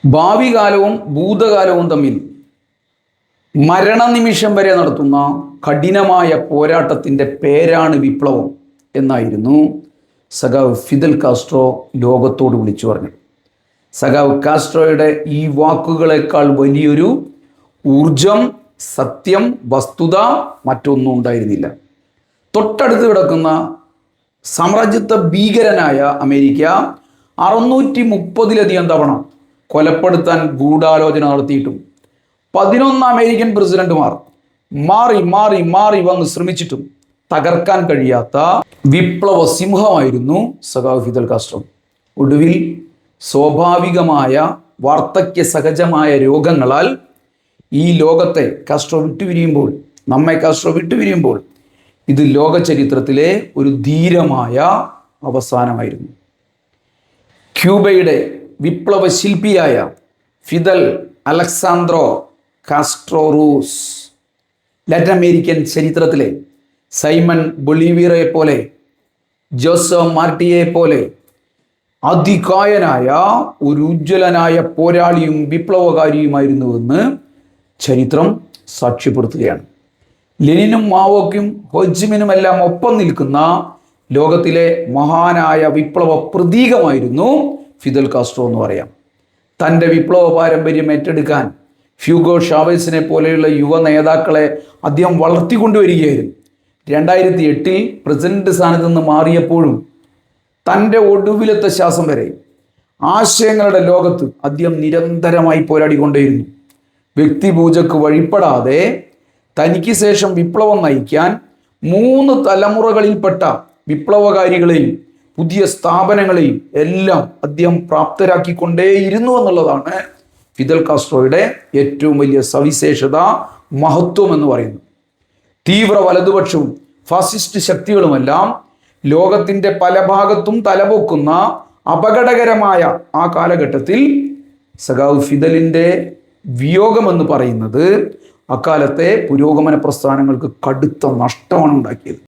ഭാവി കാലവും ഭൂതകാലവും തമ്മിൽ മരണനിമിഷം വരെ നടത്തുന്ന കഠിനമായ പോരാട്ടത്തിൻ്റെ പേരാണ് വിപ്ലവം എന്നായിരുന്നു സഖാവ് ഫിദൽ കാസ്ട്രോ ലോകത്തോട് വിളിച്ചു പറഞ്ഞത്. സഖാവ് കാസ്ട്രോയുടെ ഈ വാക്കുകളേക്കാൾ വലിയൊരു ഊർജം, സത്യം, വസ്തുത മറ്റൊന്നും ഉണ്ടായിരുന്നില്ല. തൊട്ടടുത്ത് കിടക്കുന്ന സാമ്രാജ്യത്വ ഭീകരനായ അമേരിക്ക 630-ലധികം തവണ കൊലപ്പെടുത്താൻ ഗൂഢാലോചന നടത്തിയിട്ടും 11 അമേരിക്കൻ പ്രസിഡന്റുമാർ മാറി മാറി മാറി വന്ന് ശ്രമിച്ചിട്ടും തകർക്കാൻ കഴിയാത്ത വിപ്ലവ സിംഹമായിരുന്നു സഖാവ് ഫിദൽ കാസ്ട്രോ. ഒടുവിൽ സ്വാഭാവികമായ വാർദ്ധക്യ സഹജമായ രോഗങ്ങളാൽ ഈ ലോകത്തെ കാസ്ട്രോ വിട്ടുപിരിയുമ്പോൾ, നമ്മെ കാസ്ട്രോ വിട്ടുപിരിയുമ്പോൾ, ഇത് ലോക ചരിത്രത്തിലെ ഒരു ധീരമായ അവസാനമായിരുന്നു. ക്യൂബയുടെ വിപ്ലവ ശില്പിയായ ഫിദൽ അലക്സാന്ദ്രോ കാസ്ട്രോ റൂസ്, ലാറ്റിൻ അമേരിക്കൻ ചരിത്രത്തിലെ സൈമൺ ബൊളീവിയറെ പോലെ, ജോസോ മാർട്ടിയെ പോലെ അതികായനായ ഒരു ഉജ്ജ്വലനായ പോരാളിയും വിപ്ലവകാരിയുമായിരുന്നുവെന്ന് ചരിത്രം സാക്ഷ്യപ്പെടുത്തുകയാണ്. ലെനിനും മാവോക്കും ഹോജിമിനുമെല്ലാം ഒപ്പം നിൽക്കുന്ന ലോകത്തിലെ മഹാനായ വിപ്ലവ പ്രതീകമായിരുന്നു ഫിദൽ കാസ്ട്രോ എന്ന് പറയാം. തൻ്റെ വിപ്ലവ പാരമ്പര്യം ഏറ്റെടുക്കാൻ ഫ്യൂഗോ ഷാവേസിനെ പോലെയുള്ള യുവ നേതാക്കളെ അദ്ദേഹം വളർത്തിക്കൊണ്ടുവരികയായിരുന്നു. 2008 പ്രസിഡന്റ് സ്ഥാനത്ത് നിന്ന് മാറിയപ്പോഴും തൻ്റെ ഒടുവിലത്തെ ശ്വാസം വരെ ആശയങ്ങളുടെ ലോകത്ത് അദ്ദേഹം നിരന്തരമായി പോരാടിക്കൊണ്ടേയിരുന്നു. വ്യക്തിപൂജക്ക് വഴിപ്പെടാതെ തനിക്ക് ശേഷം വിപ്ലവം നയിക്കാൻ 3 തലമുറകളിൽപ്പെട്ട വിപ്ലവകാരികളെയും പുതിയ സ്ഥാപനങ്ങളെയും എല്ലാം അദ്ദേഹം പ്രാപ്തരാക്കിക്കൊണ്ടേയിരുന്നു എന്നുള്ളതാണ് ഫിദൽ കാസ്ട്രോയുടെ ഏറ്റവും വലിയ സവിശേഷത, മഹത്വം എന്ന് പറയുന്നത്. തീവ്ര വലതുപക്ഷവും ഫാസിസ്റ്റ് ശക്തികളുമെല്ലാം ലോകത്തിൻ്റെ പല ഭാഗത്തും തലപൊക്കുന്ന അപകടകരമായ ആ കാലഘട്ടത്തിൽ സഖാവ് ഫിദലിൻ്റെ വിയോഗമെന്ന് പറയുന്നത് അക്കാലത്തെ പുരോഗമന പ്രസ്ഥാനങ്ങൾക്ക് കടുത്ത നഷ്ടമാണ് ഉണ്ടാക്കിയത്.